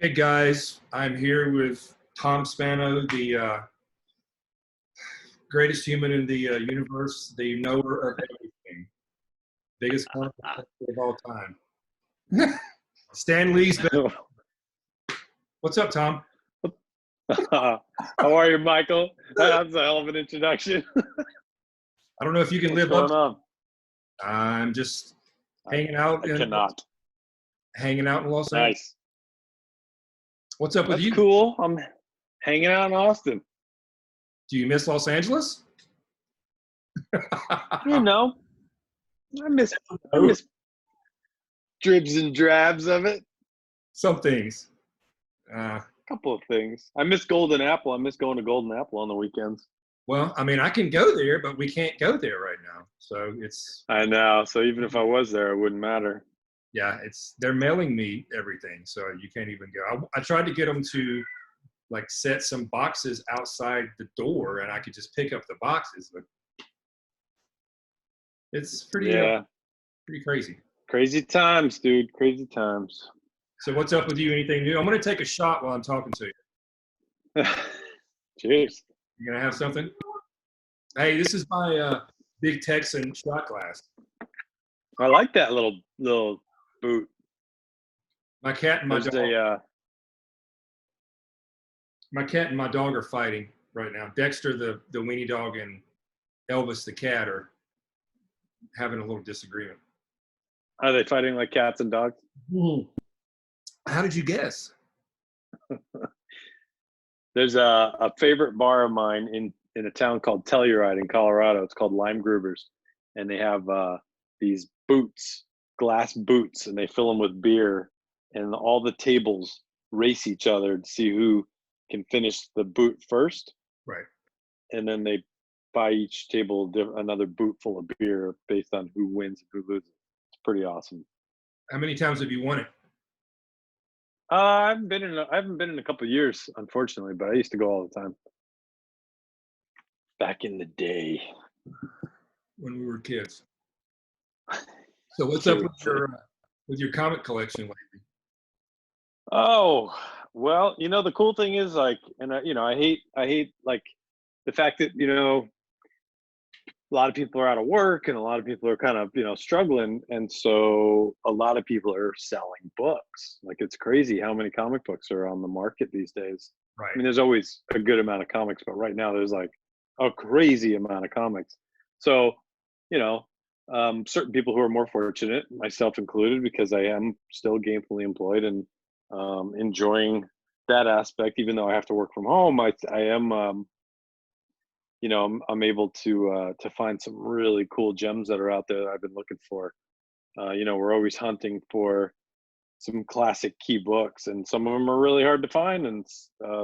Hey guys, I'm here with Tom Spano, the greatest human in the universe, the knower of everything, biggest comic book of all time. Stan Lee's been. What's up, Tom? How are you, Michael? That's a hell of an introduction. I don't know if you can What's live going up. on? I'm just hanging out. I cannot. Hanging out in Los Angeles. Nice. What's up with That's you? cool. I'm hanging out in Austin. Do you miss Los Angeles? You know, I miss dribs and drabs of it. Some things. A couple of things. I miss Golden Apple. I miss going to Golden Apple on the weekends. Well, I mean, I can go there, but we can't go there right now. So it's. I know. So even if I was there, it wouldn't matter. Yeah, they're mailing me everything, so you can't even go. I tried to get them to like set some boxes outside the door, and I could just pick up the boxes, but it's pretty crazy. Crazy times, dude. Crazy times. So what's up with you? Anything new? I'm gonna take a shot while I'm talking to you. Cheers. You gonna have something? Hey, this is my big Texan shot glass. I like that little boot. My cat and my There's dog. My cat and my dog are fighting right now. Dexter, the weenie dog, and Elvis, the cat, are having a little disagreement. Are they fighting like cats and dogs? How did you guess? There's a favorite bar of mine in a town called Telluride in Colorado. It's called Lime Gruber's, and they have these boots, glass boots, and they fill them with beer, and all the tables race each other to see who can finish the boot first. Right. And then they buy each table another boot full of beer based on who wins and who loses. It's pretty awesome. How many times have you won it? I haven't been in a couple of years, unfortunately, but I used to go all the time. Back in the day. When we were kids. So what's up with your comic collection lately? Oh, well, the cool thing is I hate like the fact that, a lot of people are out of work and a lot of people are kind of, struggling. And so a lot of people are selling books. Like, it's crazy how many comic books are on the market these days. Right. I mean, there's always a good amount of comics, but right now there's like a crazy amount of comics. So, certain people who are more fortunate, myself included, because I am still gainfully employed and enjoying that aspect, even though I have to work from home. I am, I'm able to find some really cool gems that are out there that I've been looking for. We're always hunting for some classic key books, and some of them are really hard to find. And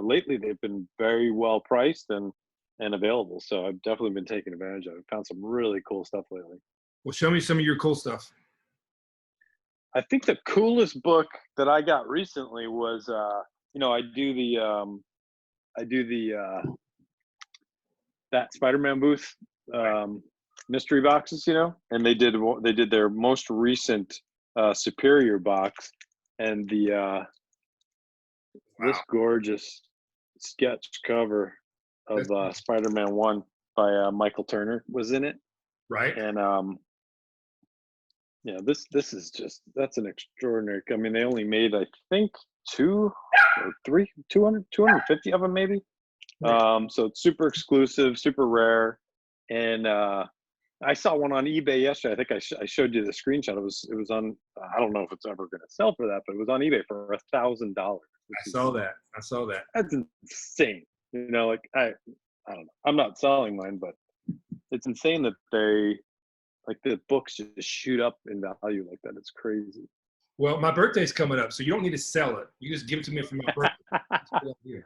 lately, they've been very well priced and available. So I've definitely been taking advantage of it. Found some really cool stuff lately. Well, show me some of your cool stuff. I think the coolest book that I got recently was, I do the that Spider-Man booth mystery boxes, and they did their most recent Superior box, and this gorgeous sketch cover of Spider-Man 1 by Michael Turner was in it. Right. And this is that's an extraordinary. I mean, they only made, I think, 250 of them maybe. So it's super exclusive, super rare. And I saw one on eBay yesterday. I think I showed you the screenshot. It was on, I don't know if it's ever going to sell for that, but it was on eBay for $1,000. I saw that. That's insane. Like I don't know. I'm not selling mine, but it's insane that the books just shoot up in value like that. It's crazy. Well, my birthday's coming up, so you don't need to sell it. You just give it to me for my birthday.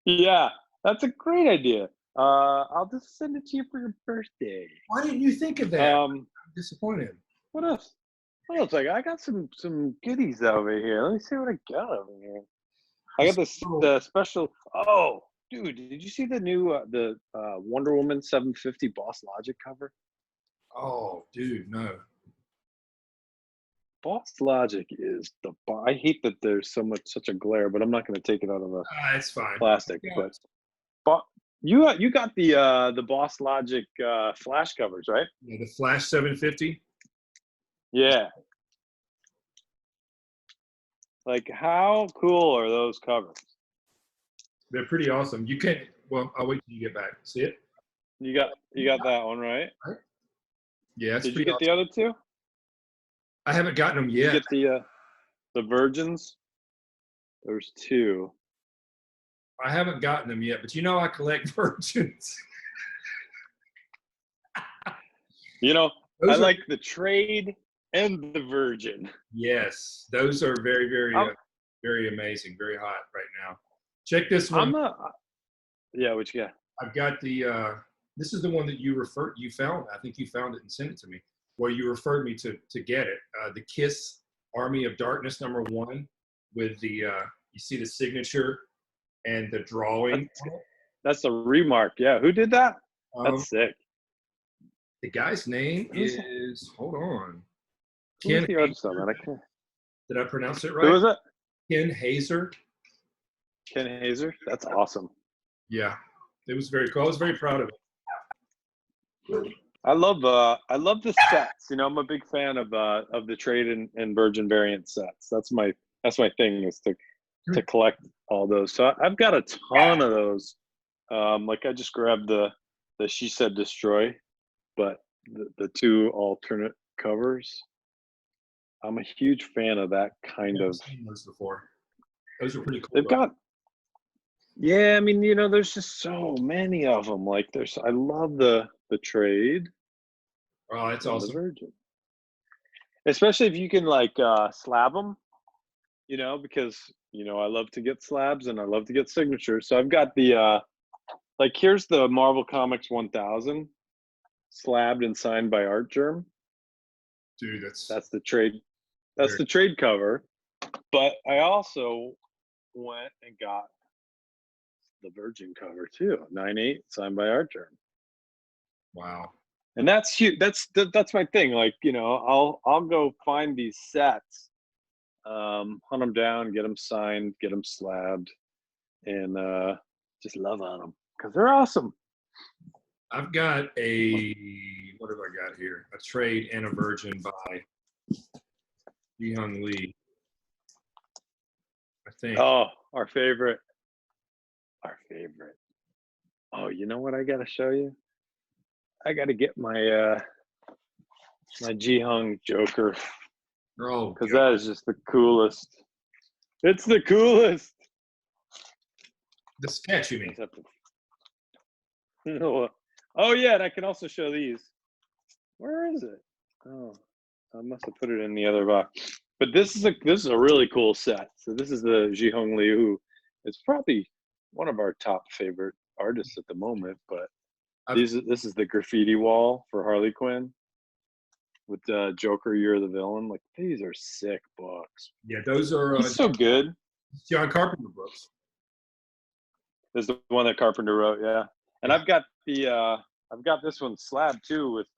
Yeah, that's a great idea. I'll just send it to you for your birthday. Why didn't you think of that? I'm disappointed. What else? I got some goodies over here. Let me see what I got over here. I got the special. Oh, dude, did you see the new Wonder Woman 750 Boss Logic cover? Oh, dude, no. Boss Logic is I hate that there's such a glare, but I'm not going to take it out of a It's fine. plastic. Yeah. But you got the Boss Logic flash covers, right? Yeah, the Flash 750. Yeah. Like, how cool are those covers? They're pretty awesome. You can. Well, I'll wait till you get back. See it? You got that one right. Right. Yeah, it's Did you pretty get awesome. the other two? I haven't gotten them Did you yet. get the Virgins? There's two. I haven't gotten them yet, but you know I collect virgins. You know, I Those are, like the trade and the Virgin. yes, those are very, very, very amazing, very hot right now. Check this one. Yeah, which yeah. I've got the. This is the one that you found. I think you found it and sent it to me. Well, you referred me to get it. The Kiss Army of Darkness #1 with the. You see the signature and the drawing. That's a remark. Yeah, who did that? That's sick. The guy's name is. Hold on. Who's Ken the artist on that? Did I pronounce it right? Who was it? Ken Hazer. Ken Hazer. That's awesome. Yeah, it was very cool. I was very proud of it. I love the sets. You know, I'm a big fan of the trade and Virgin variant sets. That's my thing, is to collect all those. So I've got a ton of those. Like I just grabbed the She Said Destroy, but the two alternate covers. I'm a huge fan of that kind of. I've seen those before. Those are pretty cool. They've got. Yeah, I mean, you know, there's just so many of them. Like I love the trade. Oh, that's awesome. The Virgin. Especially if you can like slab them, you know, because you know I love to get slabs and I love to get signatures. So I've got the like here's the Marvel Comics 1000 slabbed and signed by Art Germ. Dude, that's the trade. That's the trade cover. But I also went and got the Virgin cover too, 9/8 signed by Art Germ. Wow. And that's huge. That's my thing. Like, you know, I'll go find these sets, hunt them down, get them signed, get them slabbed, and just love on them because they're awesome. I've got what have I got here? A trade and a Virgin by Ji-Hung Lee. I think. Oh, our favorite. Oh, you know what I got to show you? I got to get my my Ji-Hung Joker. Oh, because that is just the coolest. It's the coolest. The sketch, you mean? Oh yeah, and I can also show these. Where is it? Oh, I must have put it in the other box. But this is a really cool set. So this is the Ji-Hung Lee, who is probably one of our top favorite artists at the moment. But this is the graffiti wall for Harley Quinn with Joker, You're the Villain. Like, these are sick books. Yeah, those are He's so good. John Carpenter books. This is the one that Carpenter wrote, yeah. And I've got this one slabbed too with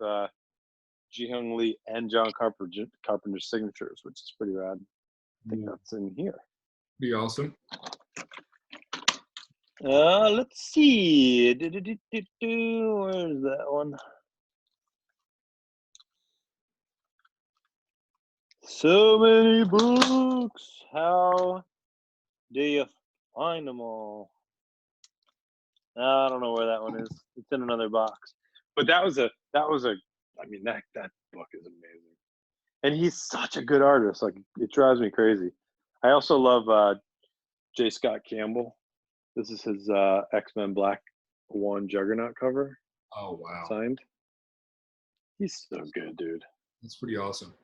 Ji-Hung Lee and John Carpenter's signatures, which is pretty rad. I think that's in here. Be awesome. Let's see. Where's that one? So many books. How do you find them all? I don't know where that one is. It's in another box. But that was a. I mean, that book is amazing, and he's such a good artist. Like, it drives me crazy. I also love J. Scott Campbell. This is his X-Men Black One Juggernaut cover. Oh wow! Signed. He's so good, dude. That's pretty awesome.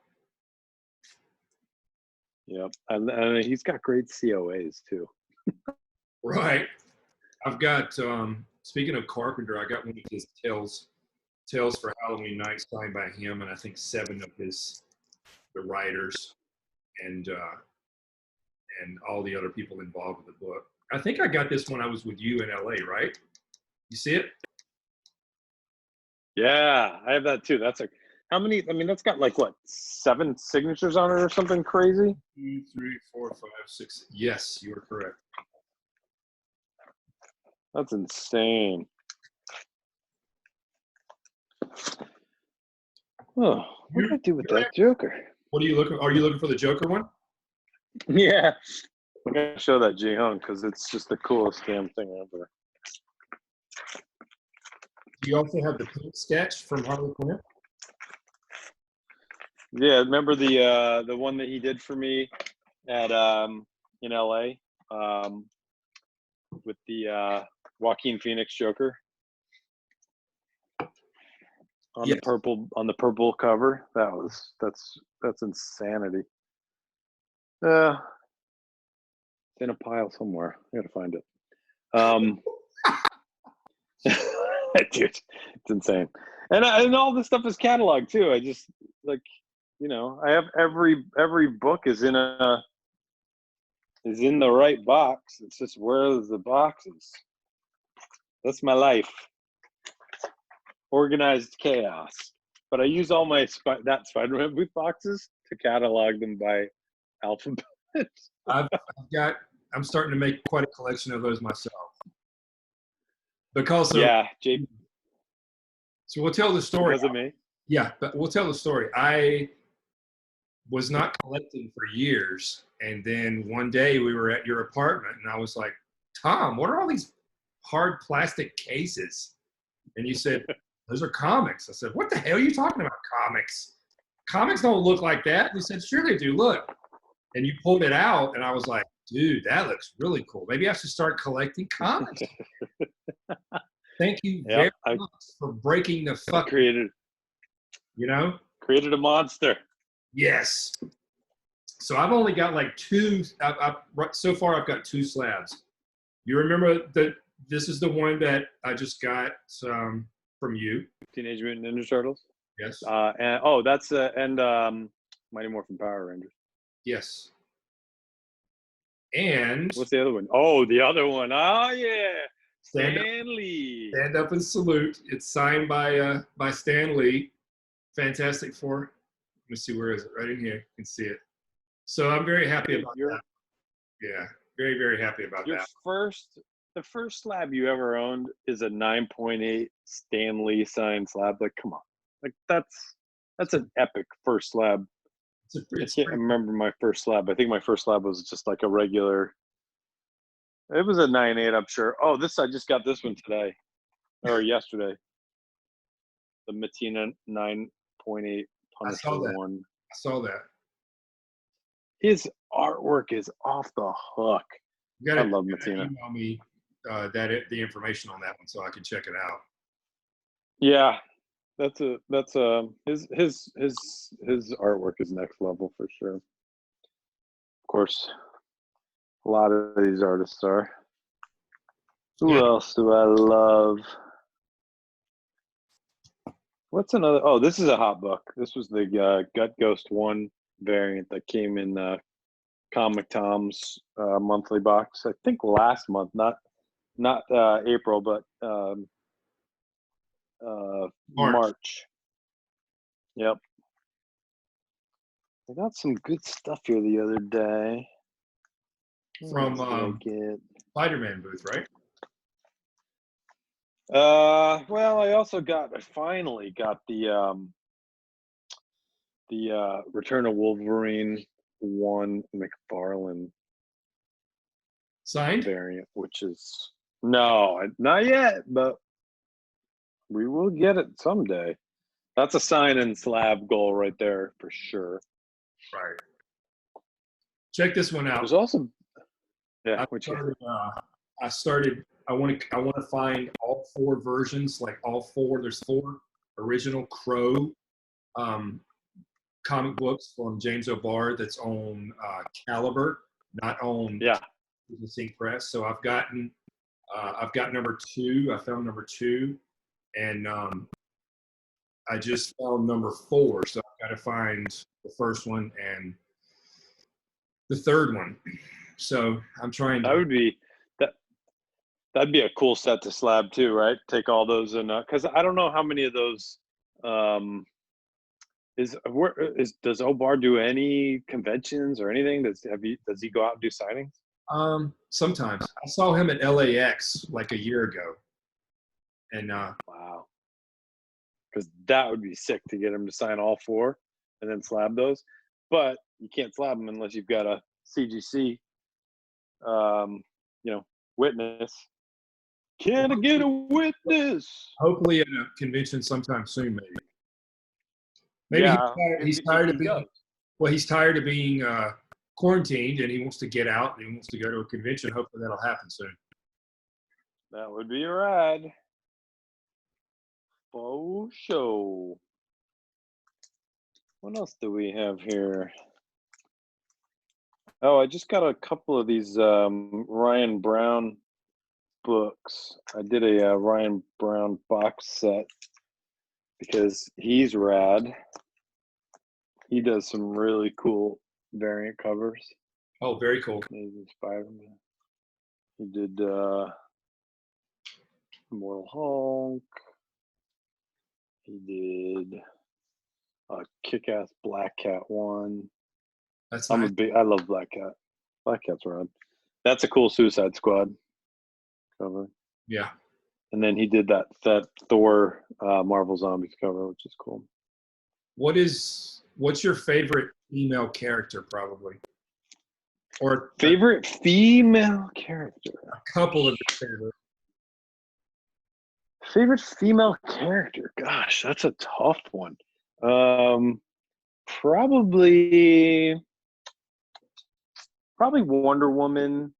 Yep, and he's got great COAs too. Right. I've got. Speaking of Carpenter, I got one of his Tales for Halloween Night signed by him, and I think 7 of the writers and all the other people involved with the book. I think I got this when I was with you in LA, right? You see it? Yeah, I have that too. How many? I mean, that's got like what, 7 signatures on it or something crazy. 2, 3, 4, 5, 6. Yes, you are correct. That's insane. Oh, what did I do with that Joker? What are you looking? Are you looking for the Joker one? Yeah, I'm gonna show that Ji Hung because it's just the coolest damn thing ever. Do you also have the paint sketch from Harley Quinn? Yeah, remember the one that he did for me at in LA with the Joaquin Phoenix Joker on Yes. the purple cover. That's insanity. It's in a pile somewhere. I gotta find it. Dude, it's insane. And all this stuff is cataloged too. I just like, I have every book is in the right box. It's just where the box is. That's my life. Organized chaos. But I use all my Spider-Man boot boxes to catalog them by alphabet. I'm starting to make quite a collection of those myself. Because yeah, Jay. So we'll tell the story. Because of me. Yeah, but we'll tell the story. I was not collecting for years, and then one day we were at your apartment, and I was like, "Tom, what are all these hard plastic cases?" And you said, "Those are comics." I said, "What the hell are you talking about, comics? Comics don't look like that." And you said, "Sure they do. Look." And you pulled it out, and I was like, "Dude, that looks really cool. Maybe I should start collecting comics." Thank you very much for breaking the fuck. Created a monster. Yes. So I've only got like 2. So far, I've got 2 slabs. You remember that this is the one that I just got from you. Teenage Mutant Ninja Turtles. Yes. And that's Mighty Morphin Power Rangers. Yes. And what's the other one? Oh, the other one. Oh yeah. Stan Lee. Stand up and salute. It's signed by Stan Lee. Fantastic Four. Let me see, where is it? Right in here. You can see it. So I'm very happy about that. Yeah, very, very happy about that. The first slab you ever owned is a 9.8 Stan Lee signed slab. Like, come on. Like that's an epic first slab. I can't remember my first slab. I think my first slab was just like a regular. It was a 9.8, I'm sure. Oh, I just got this one today or yesterday. The Matina 9.8 Punisher one. I saw that. His artwork is off the hook. I love Matina. Email me the information on that one so I can check it out. Yeah, that's his artwork is next level for sure. Of course, a lot of these artists are. Who else do I love? What's another? Oh, this is a hot book. This was the Gut Ghost 1 variant that came in Comic Tom's monthly box. I think last month, not April, but March. Yep. I got some good stuff here the other day. From Spider-Man booth, right? Well, I finally got the Return of Wolverine 1 McFarlane signed variant, which is not yet, but we will get it someday. That's a sign and slab goal right there for sure. Right. Check this one out. There's also I want to find all 4 versions, like all 4. There's 4 original Crow comic books from James O'Barr that's on Caliber, not on the Sync Press. So I've got number 2. I found number 2, and I just found number 4. So I've got to find the first one and the third one. So I'm trying to. That'd be a cool set to slab too, right? Take all those and because I don't know how many of those Does Obar do any conventions or anything? Does he go out and do signings? Sometimes I saw him at LAX like a year ago, and Wow, because that would be sick to get him to sign all four and then slab those. But you can't slab them unless you've got a CGC, witness. Can I get a witness? hopefully at a convention sometime soon, maybe. Maybe Yeah, he's if tired he of being does. well. He's tired of being quarantined, and he wants to get out and he wants to go to a convention. Hopefully that'll happen soon. That would be a ride. For show. What else do we have here? Oh, I just got a couple of these Ryan Brown books. I did a Ryan Brown box set because he's rad. He does some really cool variant covers. Oh, very cool. Amazing Spider-Man. He did Immortal Hulk. He did a Kick-Ass Black Cat one. That's nice. I love Black Cat. Black Cat's rad. That's a cool Suicide Squad cover. Yeah. And then he did that Thor Marvel Zombies cover, which is cool. What's your favorite female character, probably? Or favorite female character? A couple of your favorites. Favorite female character? Gosh, that's a tough one. Probably Wonder Woman.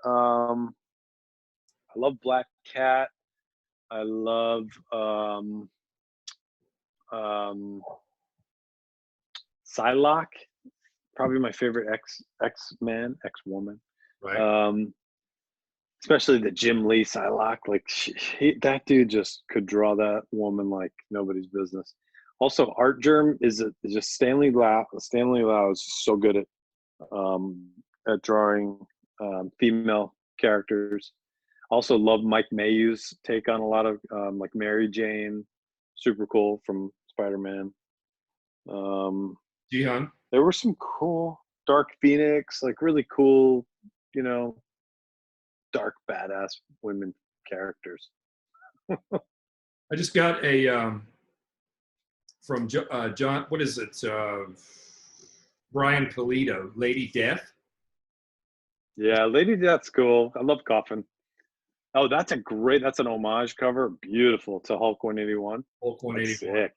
I love Black Cat. I love Psylocke. Probably my favorite X-woman. Right. Especially the Jim Lee Psylocke. Like that dude just could draw that woman like nobody's business. Also, Art Germ is just Stanley Lau. Stanley Lau is just so good at drawing female characters. Also, love Mike Mayhew's take on a lot of like Mary Jane, super cool from Spider-Man. Jihan. There were some cool Dark Phoenix, like really cool, dark badass women characters. I just got a from John. What is it? Brian Pulido, Lady Death. Yeah, Lady Death's cool. I love Coffin. Oh, that's an homage cover. Beautiful to Hulk 181. Hulk 181. Sick.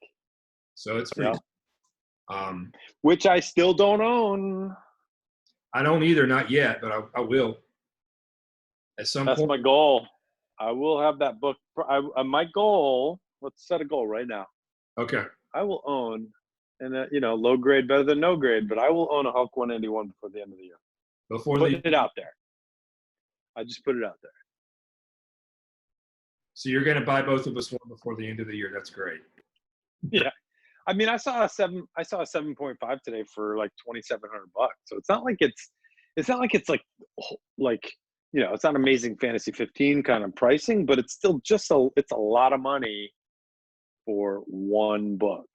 So it's pretty. Which I still don't own. I don't either, not yet, but I will. At some point. That's my goal. I will have that book. My goal. Let's set a goal right now. Okay. I will own, and low grade better than no grade, but I will own a Hulk 181 before the end of the year. Putting it out there. I just put it out there. So you're going to buy both of us one before the end of the year. That's great. Yeah. I mean, I saw a 7.5 today for like $2,700. So it's not like it's like it's not Amazing Fantasy 15 kind of pricing, but it's still it's a lot of money for one book.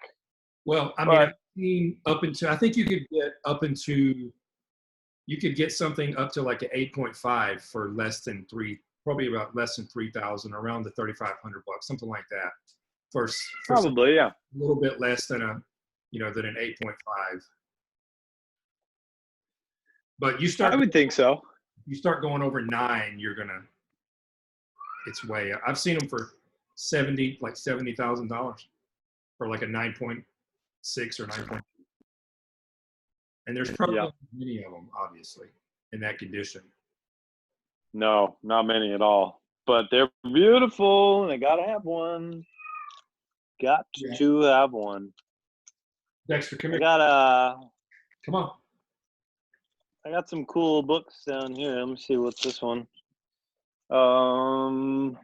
Well, I mean, I've seen I think you could get something up to like an 8.5 for probably about less than 3,000, around the $3,500, something like that. For probably, yeah. A little bit less than than an 8.5. But I would think so. You start going over 9, it's way up. I've seen them for $70,000 for like a 9.6 or 9. And there's probably many of them, obviously, in that condition. No, not many at all. But they're beautiful, and I gotta have one. Got to have one. Dexter, come here. Come on. I got some cool books down here. Let me see, what's this one? Let's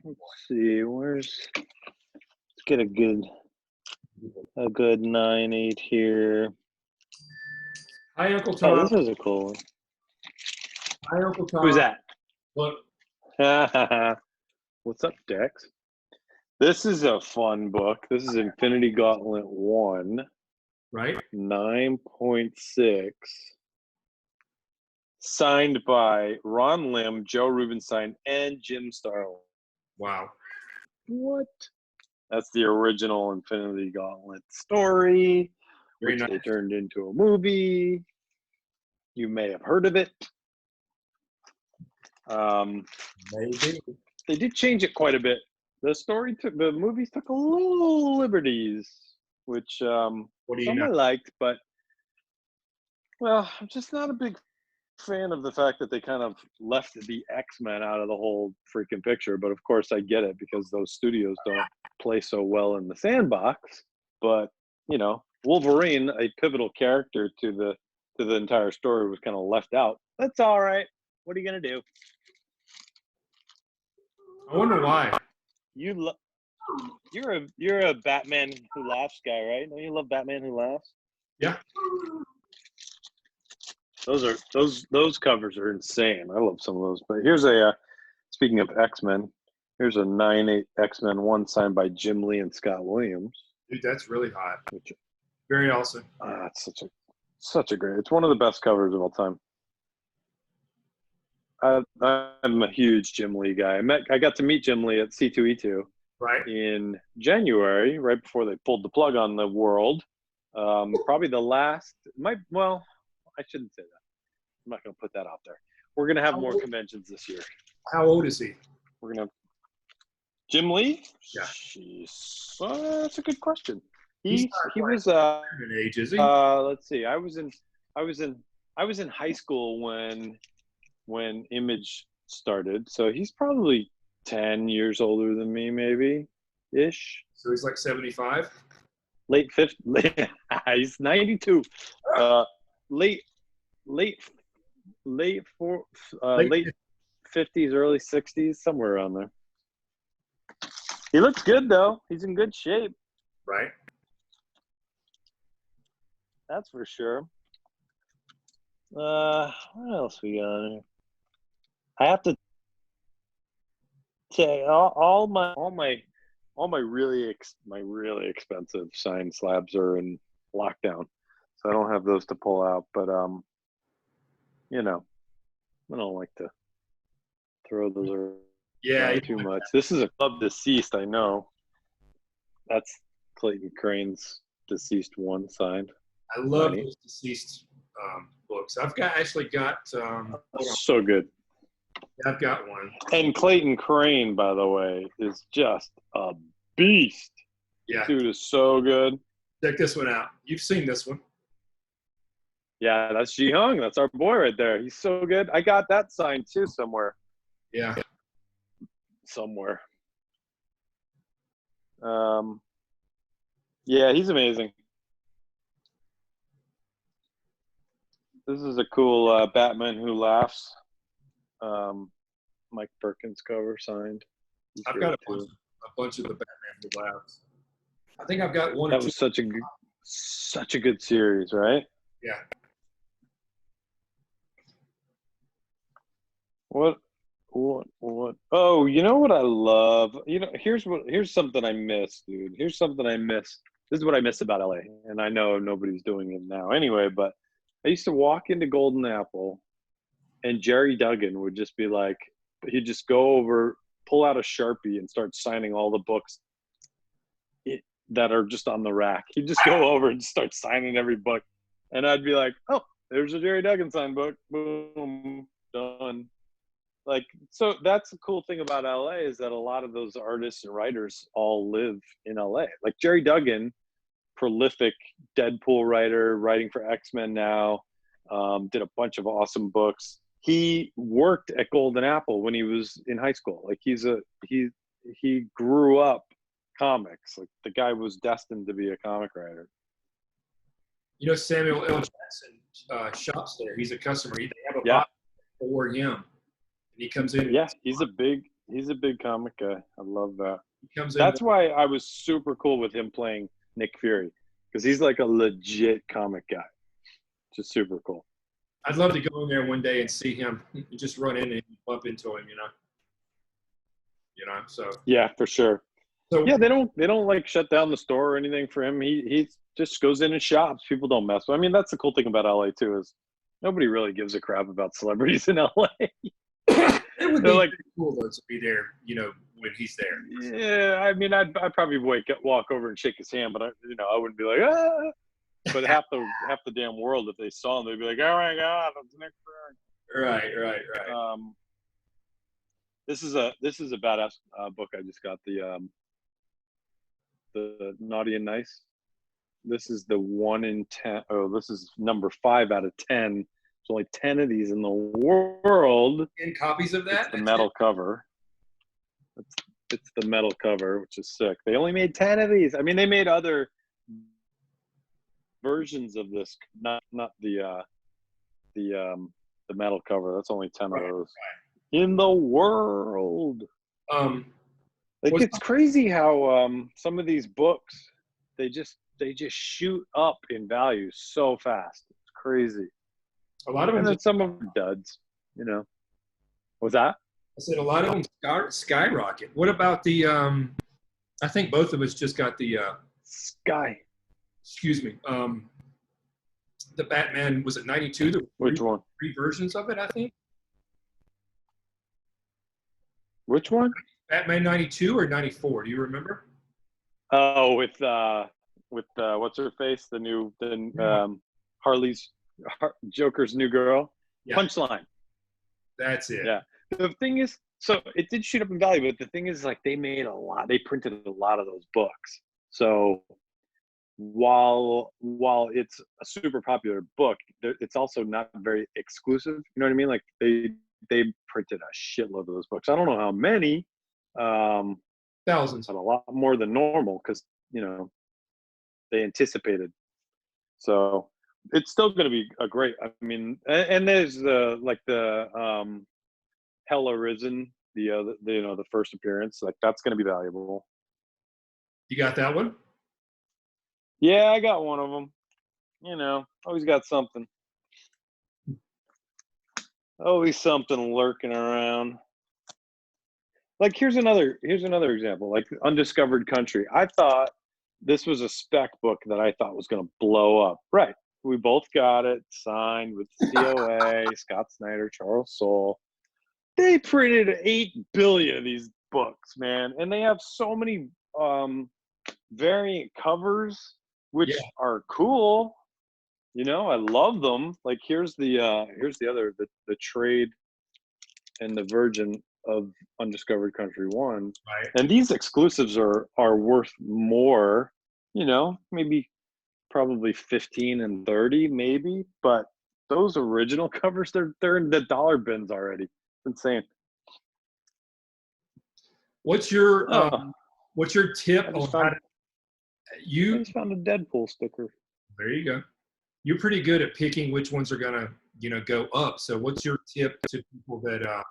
see. Let's get a good 9/8 here. Hi, Uncle Tom. Oh, this is a cool one. Hi, Uncle Tom. Who's that? Look. What's up, Dex? This is a fun book. This is Infinity Gauntlet 1. right? 9.6. Signed by Ron Lim, Joe Rubenstein, and Jim Starlin. Wow. What? That's the original Infinity Gauntlet story, Very which nice. they turned into a movie. You may have heard of it. Maybe. They did change it quite a bit. The movies took a little liberties, which What do you some I know? liked, but well, I'm just not a big fan of the fact that they kind of left the X-Men out of the whole freaking picture. But of course, I get it because those studios don't play so well in the sandbox. But you know, Wolverine, a pivotal character to the entire story, was kind of left out. That's all right. What are you gonna do? I wonder why. You're a Batman Who Laughs guy, right? Don't you love Batman Who Laughs? Yeah. Those covers are insane. I love some of those. But here's a speaking of X-Men, here's a 9/8 X-Men 1 signed by Jim Lee and Scott Williams. Dude, that's really hot. Which Very awesome. it's such a great. It's one of the best covers of all time. I'm a huge Jim Lee guy. I got to meet Jim Lee at C2E2 Right. in January, right before they pulled the plug on the world. Probably the last. Well, I shouldn't say that. I'm not going to put that out there. We're going to have more conventions this year. How old is he? We're going to. Jim Lee? Yeah. Jeez, that's a good question. He He's not was. an age, is he? Let's see. I was in high school when Image started, so he's probably 10 years older than me, maybe ish. So he's like 75. Late 50s. He's 92. Late 50s, early 60s, somewhere around there. He looks good though. He's in good shape. Right. That's for sure. What else we got here? I have to say all my really expensive signed slabs are in lockdown, so I don't have those to pull out. But you know, I don't like to throw those around too much. This is a club deceased. I know. That's Clayton Crane's deceased one signed. I love those deceased books. I've actually got. So good. I've got one. And Clayton Crane, by the way, is just a beast. Yeah. Dude is so good. Check this one out. You've seen this one. Yeah, that's Ji Hung. That's our boy right there. He's so good. I got that signed too somewhere. Yeah. Somewhere. Yeah, he's amazing. This is a cool Batman Who Laughs. Mike Perkins cover signed. I've got a bunch of the Batman Who Laughs. I think I've got one. That was such a good series, right? Yeah. What? Oh, you know what I love? You know, here's something I miss, dude. Here's something I miss. This is what I miss about LA, and I know nobody's doing it now anyway, but I used to walk into Golden Apple and Jerry Duggan would just be like, he'd just go over, pull out a Sharpie and start signing all the books that are just on the rack. He'd just go over and start signing every book. And I'd be like, oh, there's a Jerry Duggan signed book. Boom, done. Like, so that's the cool thing about LA is that a lot of those artists and writers all live in LA. Like Jerry Duggan, prolific Deadpool writer, writing for X-Men now, did a bunch of awesome books. He worked at Golden Apple when he was in high school. Like he grew up comics. Like the guy was destined to be a comic writer. You know, Samuel L. Jackson shops there. He's a customer. They have a box for him, and he comes in. Yeah, he's a big comic guy. I love that. He comes in. That's why I was super cool with him playing Nick Fury, because he's like a legit comic guy. Just super cool. I'd love to go in there one day and see him. Just run in and bump into him, you know. So. Yeah, for sure. So Yeah, they don't like shut down the store or anything for him. He just goes in and shops. People don't mess with. I mean, that's the cool thing about LA too, is nobody really gives a crap about celebrities in LA. it would They're be like, pretty cool though to be there, when he's there. yeah, I mean, I'd probably walk over and shake his hand, but I wouldn't be like, ah. But half the damn world, if they saw him, they'd be like, oh my god, it's Nick Right, right, right. Fury. This is a badass book I just got, the Naughty and Nice. This is the 1 in 10. Oh, this is number 5 out of 10. There's only 10 of these in the world. 10 copies of that. It's the metal cover. It's the metal cover, which is sick. They only made 10 of these. I mean, they made other versions of this, not the metal cover. That's only 10 of those in the world. Like, it's crazy how some of these books, they just shoot up in value so fast. It's crazy. A lot of them, and then some of them duds. What's that? I said a lot of them skyrocket. What about the? I think both of us just got the. Sky. Excuse me. The Batman, was it 92? Which one? 3 versions of it, I think. Which one? Batman 92 or 94? Do you remember? Oh, with what's her face? Harley's Joker's new girl. Yeah. Punchline. That's it. Yeah. The thing is, so it did shoot up in value, but the thing is, like, they printed a lot of those books. So while it's a super popular book, it's also not very exclusive. You know what I mean? Like, they printed a shitload of those books. I don't know how many. Thousands. But a lot more than normal, because they anticipated. So it's still going to be a great. I mean, and there's the Hella Risen, the first appearance. Like, that's going to be valuable. You got that one? Yeah, I got one of them. Always got something. Always something lurking around. Like, here's another example, like Undiscovered Country. I thought this was a spec book that I thought was going to blow up. Right. We both got it signed with COA, Scott Snyder, Charles Soule. They printed 8 billion of these books, man. And they have so many variant covers, which are cool. I love them. Like, here's the other, the trade and the Virgin of Undiscovered Country 1. Right. And these exclusives are worth more, maybe probably 15 and 30 maybe, but those original covers, they're in the dollar bins already. It's insane. What's your tip on how to, I just found a Deadpool sticker. There you go. You're pretty good at picking which ones are gonna go up. So what's your tip to people that are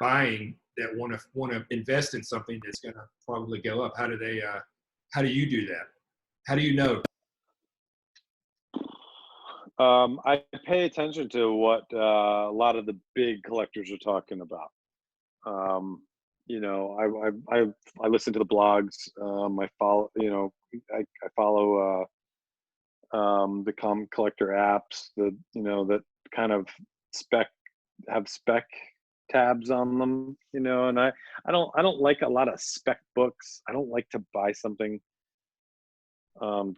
buying, that want to invest in something that's going to probably go up? How do you do that? How do you know? I pay attention to what a lot of the big collectors are talking about. I listen to the blogs. I follow, I follow the comic collector apps that kind of have spec tabs on them, and I don't like a lot of spec books. I don't like to buy something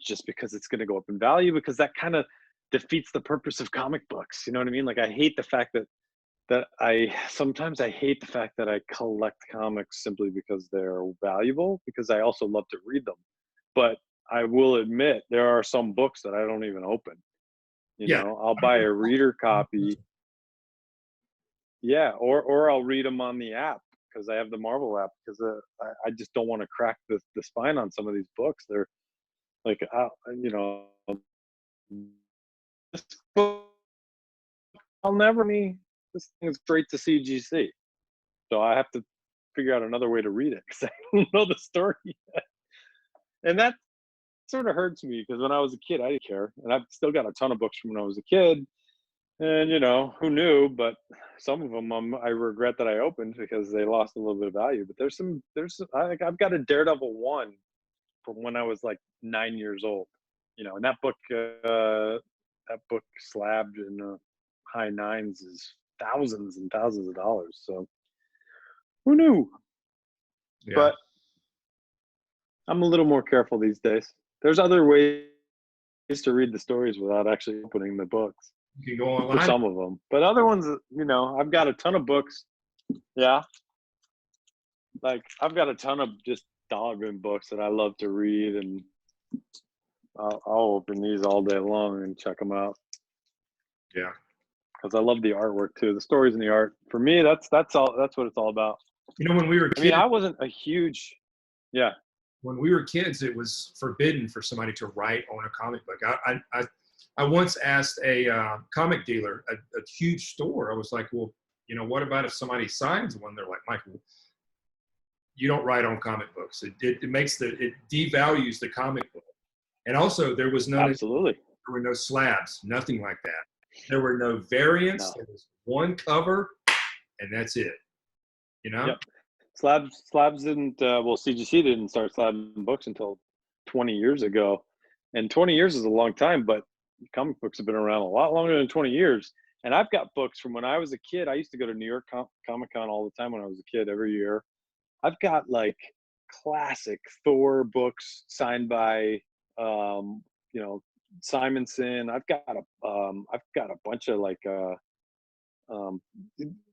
just because it's going to go up in value, because that kind of defeats the purpose of comic books. You know what I mean? Like, I hate the fact that I hate the fact that I collect comics simply because they're valuable, because I also love to read them. But I will admit, there are some books that I don't even open. I'll buy a reader copy. Yeah, or I'll read them on the app, because I have the Marvel app, because I just don't want to crack the spine on some of these books. They're like, this book, this thing is straight to CGC, so I have to figure out another way to read it, because I don't know the story yet. And that sort of hurts me, because when I was a kid, I didn't care, and I've still got a ton of books from when I was a kid. And who knew? But some of them I regret that I opened because they lost a little bit of value. But I've got a Daredevil 1 from when I was like 9 years old. And that book slabbed in high nines is thousands and thousands of dollars. So who knew? Yeah. But I'm a little more careful these days. There's other ways to read the stories without actually opening the books. You can go For online. some of them, but other ones, I've got a ton of books. Yeah, like I've got a ton of just Donovan books that I love to read, and I'll open these all day long and check them out. Yeah. Because I love the artwork too, the stories and the art. For me, that's all. That's what it's all about. When we were I mean, kids, I wasn't a huge, yeah. when we were kids, it was forbidden for somebody to write on a comic book. I once asked a comic dealer, a huge store. I was like, well, what about if somebody signs one? They're like, Michael, you don't write on comic books. It devalues the comic book. And also, there Absolutely. were no slabs, nothing like that. There were no variants. No. There was one cover, and that's it. Yep. Slabs didn't. Well, CGC didn't start slabbing books until 20 years ago, and 20 years is a long time. But comic books have been around a lot longer than 20 years. And I've got books from when I was a kid. I used to go to New York Comic Con all the time when I was a kid, every year. I've got like classic Thor books signed by, Simonson. I've got a bunch of like.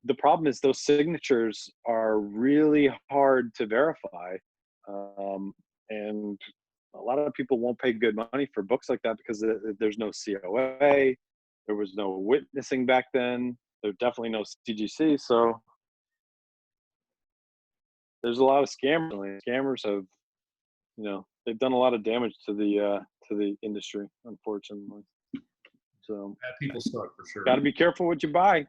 The problem is those signatures are really hard to verify, and a lot of people won't pay good money for books like that because there's no COA, there was no witnessing back then, there's definitely no CGC, so there's a lot of scammers. Scammers have, they've done a lot of damage to the industry, unfortunately. So Bad people suck for sure. got to be careful what you buy.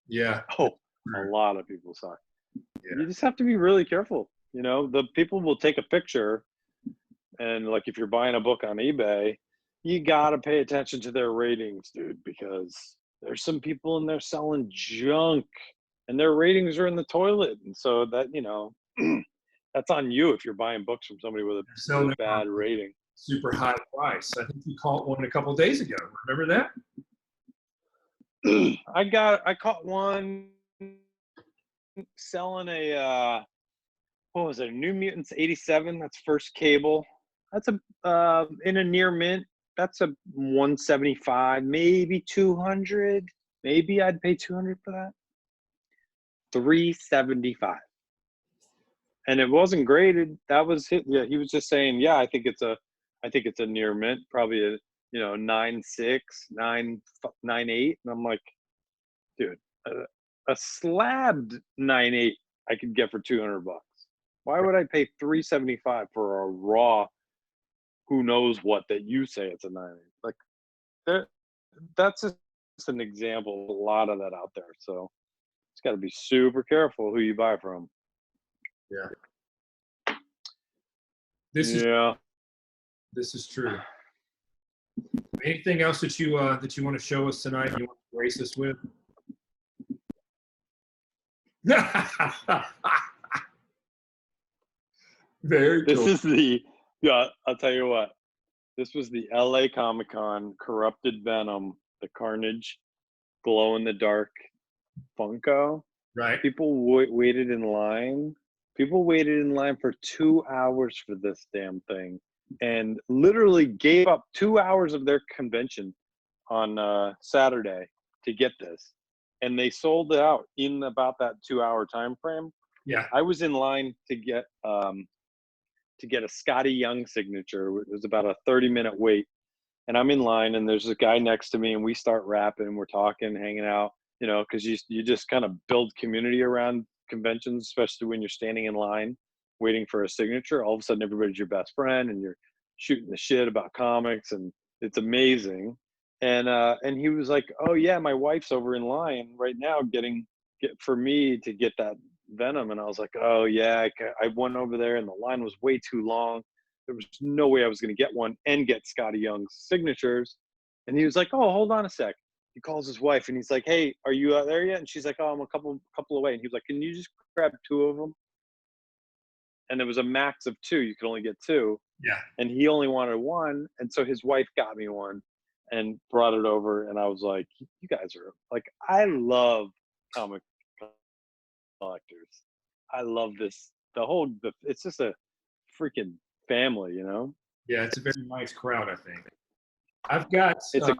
Yeah. Oh, a lot of people suck. Yeah. You just have to be really careful. The people will take a picture, and like if you're buying a book on eBay, you got to pay attention to their ratings, dude, because there's some people in there selling junk and their ratings are in the toilet. And so that, that's on you if you're buying books from somebody with a bad rating. Super high price. I think you caught one a couple of days ago. Remember that? I caught one selling what was it? A New Mutants 87. That's first cable. That's in a near mint. That's a 175, maybe 200. Maybe I'd pay 200 for that. 375. And it wasn't graded. That was it. Yeah, he was just saying, yeah, I think it's a near mint, probably a 9.6, 9.8. And I'm like, dude, a slabbed 9.8 I could get for $200. Why would I pay 375 for a raw who knows what that you say it's a 9.8? Like that's just an example of a lot of that out there. So it's got to be super careful who you buy from. Yeah. This is true. Anything else that you want to show us tonight? You want to grace us with? Very cool. This is I'll tell you what. This was the LA Comic Con Corrupted Venom, the Carnage, glow in the dark Funko. Right. People waited in line. People waited in line for 2 hours for this damn thing, and literally gave up 2 hours of their convention on Saturday to get this, and they sold it out in about that 2 hour time frame. Yeah. I was in line to get a Scotty Young signature. It was about a 30-minute wait, and I'm in line, and there's a guy next to me, and we start rapping, and we're talking, hanging out, because you just kind of build community around conventions, especially when you're standing in line waiting for a signature. All of a sudden, everybody's your best friend, and you're shooting the shit about comics, and it's amazing. And he was like, "Oh yeah, my wife's over in line right now for me to get that Venom." And I was like, "Oh yeah." I went over there, and the line was way too long. There was no way I was going to get one and get Scotty Young's signatures. And he was like, "Oh, hold on a sec. he calls his wife and he's like, "Hey, are you out there yet?" And she's like, "Oh, I'm a couple away." And he was like, "Can you just grab 2 of them?" And there was a max of 2. You could only get 2. Yeah. And he only wanted 1. And so his wife got me 1 and brought it over. And I was like, "You guys are like, I love comic collectors. I love this. It's just a freaking family, you know? Yeah, it's a very nice crowd, I think. I've got, It's a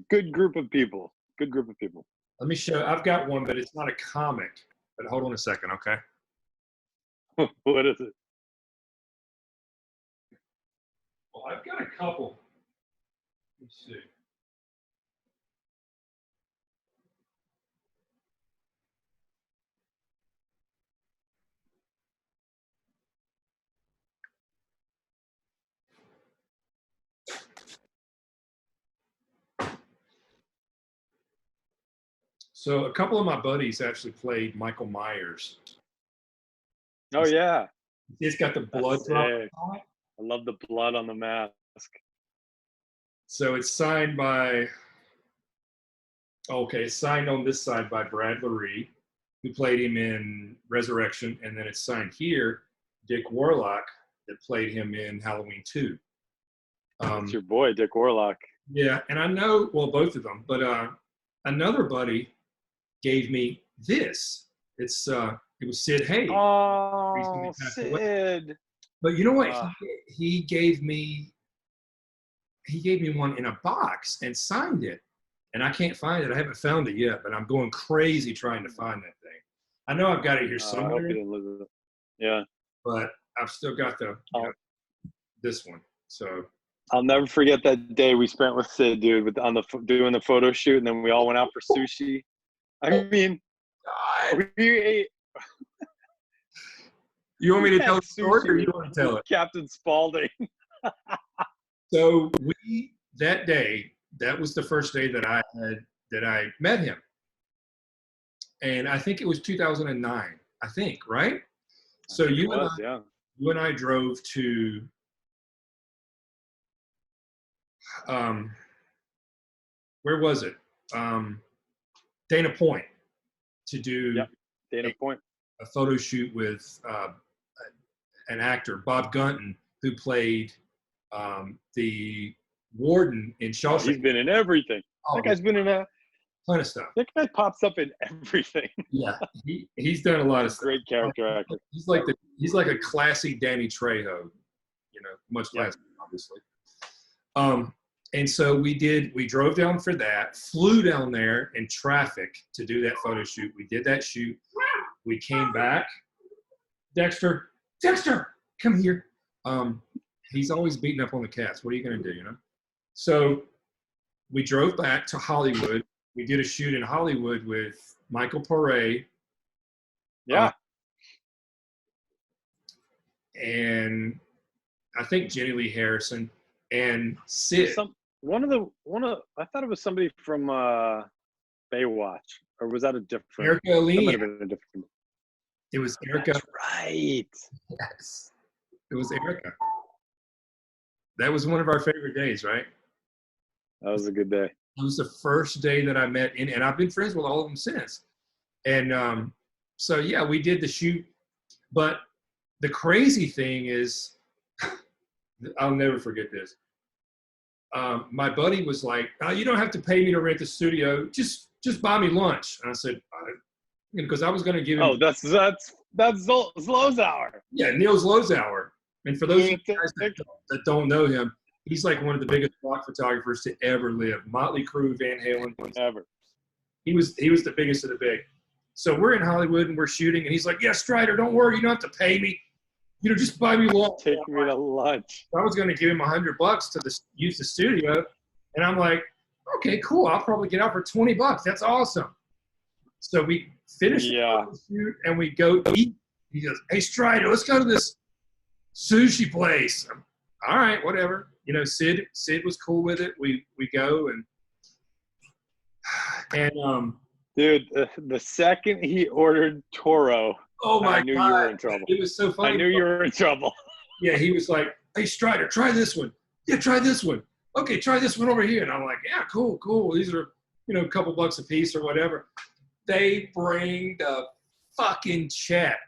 good group of people. Good group of people." let me show, I've got one, but it's not a comic. But hold on a second, okay? What is it? Well, I've got a couple. Let's see. So a couple of my buddies actually played Michael Myers. Oh yeah. He's got the blood That's drop sick. on it. I love the blood on the mask. So it's signed by, okay, it's signed on this side by Brad Laree, who played him in Resurrection, and then it's signed here, Dick Warlock, that played him in Halloween 2. It's your boy, Dick Warlock. Yeah, and I know, well, both of them, but another buddy gave me this. It was Sid Haig. Oh, Sid. But you know what? He gave me one in a box and signed it. And I can't find it. I haven't found it yet, but I'm going crazy trying to find that thing. I know I've got it here somewhere. I hope you didn't lose it. Yeah. But I've still got this one. So I'll never forget that day we spent with Sid, dude, doing the photo shoot, and then we all went out for sushi. I mean, we ate. You want me to tell the story, or you want to tell it? Captain Spaulding. So that day, that was the first day that I met him, and I think it was 2009. I think, right? So you and I drove to where was it? Dana Point to do a photo shoot with an actor, Bob Gunton, who played the warden in Shawshank. He's been in everything. That guy's been in a ton of stuff. That guy pops up in everything. Yeah, he's done a lot of stuff. Great character actor. He's like a classy Danny Trejo, much classier, obviously. And so we drove down for that, flew down there in traffic to do that photo shoot. We did that shoot. We came back. Dexter, come here. He's always beating up on the cats. What are you going to do, So we drove back to Hollywood. We did a shoot in Hollywood with Michael Pare. Yeah. And I think Jenny Lee Harrison and Sid. I thought it was somebody from Baywatch, or was that a different? Erica Lee. That might have been a different. It was Erica. That's right. Yes, it was Erica. That was one of our favorite days, right? That was a good day. It was the first day that I met, and I've been friends with all of them since. And so yeah, we did the shoot. But the crazy thing is, I'll never forget this. My buddy was like, "Oh, you don't have to pay me to rent the studio. Just buy me lunch." And I said, because I was going to give him. Oh, that's Zlozauer. Yeah, Neil Zlozauer. And for those of you guys that don't know him, he's like one of the biggest rock photographers to ever live. Motley Crue, Van Halen, ever. He was the biggest of the big. So we're in Hollywood and we're shooting, and he's like, "Yeah, Strider, don't worry, you don't have to pay me. Just buy me lunch." Take me to lunch. I was going to give him $100 to use the studio, and I'm like, "Okay, cool. I'll probably get out for $20. That's awesome." So we finish the shoot and we go eat. He goes, "Hey, Strider, let's go to this sushi place." All right, whatever. Sid was cool with it. We go and dude, the second he ordered Toro, oh my God, I knew you were in trouble. It was so funny. I knew you were in trouble. Yeah, he was like, "Hey, Strider, try this one. Yeah, try this one." okay, try this one over here. And I'm like, yeah, cool, cool. These are, a couple bucks a piece or whatever. They bring the fucking check.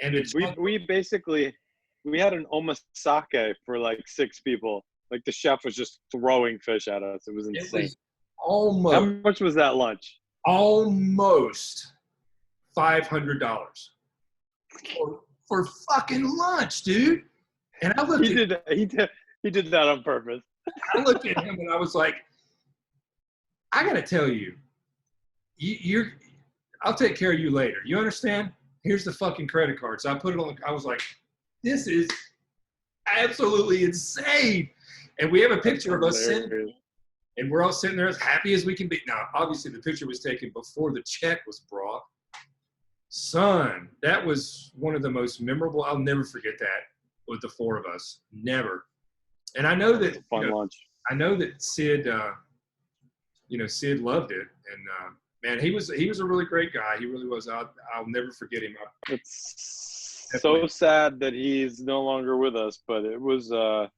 And it's we had an omasake for like 6 people. Like the chef was just throwing fish at us. It was insane. was almost How much was that lunch? almost $500 for fucking lunch, dude. And I looked He did that on purpose. I looked at him and I was like, I gotta tell you, I'll take care of you later. You understand? Here's the fucking credit card. So I put it on. I was like, this is absolutely insane. And we have a picture of us sitting, and we're all sitting there as happy as we can be. Now, obviously, the picture was taken before the check was brought. Son, that was one of the most memorable. I'll never forget that with the 4 of us. Never. And I know that fun lunch. I know that Sid, Sid loved it, and man, he was a really great guy. He really was. I'll never forget him. It's so sad that he's no longer with us, but it was a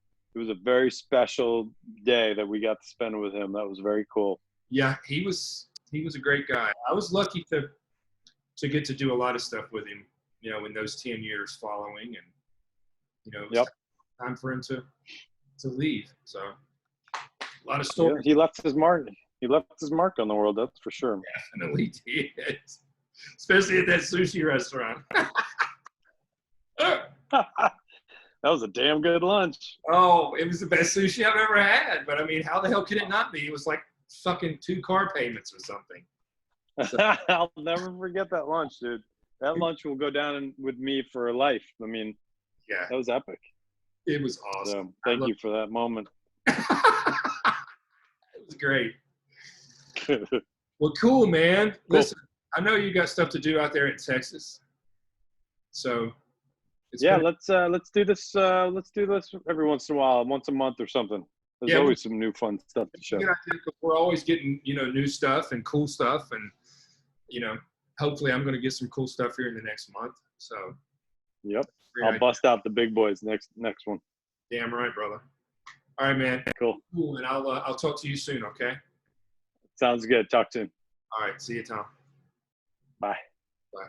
very special day that we got to spend with him. That was very cool. Yeah, he was a great guy. I was lucky to get to do a lot of stuff with him, in those 10 years following, and it was time for him to leave. So a lot of stories. Yeah, he left his mark. He left his mark on the world, that's for sure. Definitely did. Especially at that sushi restaurant. That was a damn good lunch. Oh, it was the best sushi I've ever had. But I mean, how the hell could it not be? It was like fucking 2 car payments or something. So. I'll never forget that lunch, dude. That lunch will go down with me for life. I mean, yeah, that was epic. It was awesome. So, thank you for that moment. It was great. Well, cool, man. Cool. Listen, I know you got stuff to do out there in Texas. So let's do this. Let's do this every once in a while, once a month or something. There's always some new fun stuff to show. We're always getting new stuff and cool stuff, and hopefully I'm going to get some cool stuff here in the next month. So. Yep. I'll bust out the big boys next one. Damn right, brother. All right, man. Cool. And I'll talk to you soon. Okay. Sounds good. Talk soon. All right. See you, Tom. Bye. Bye.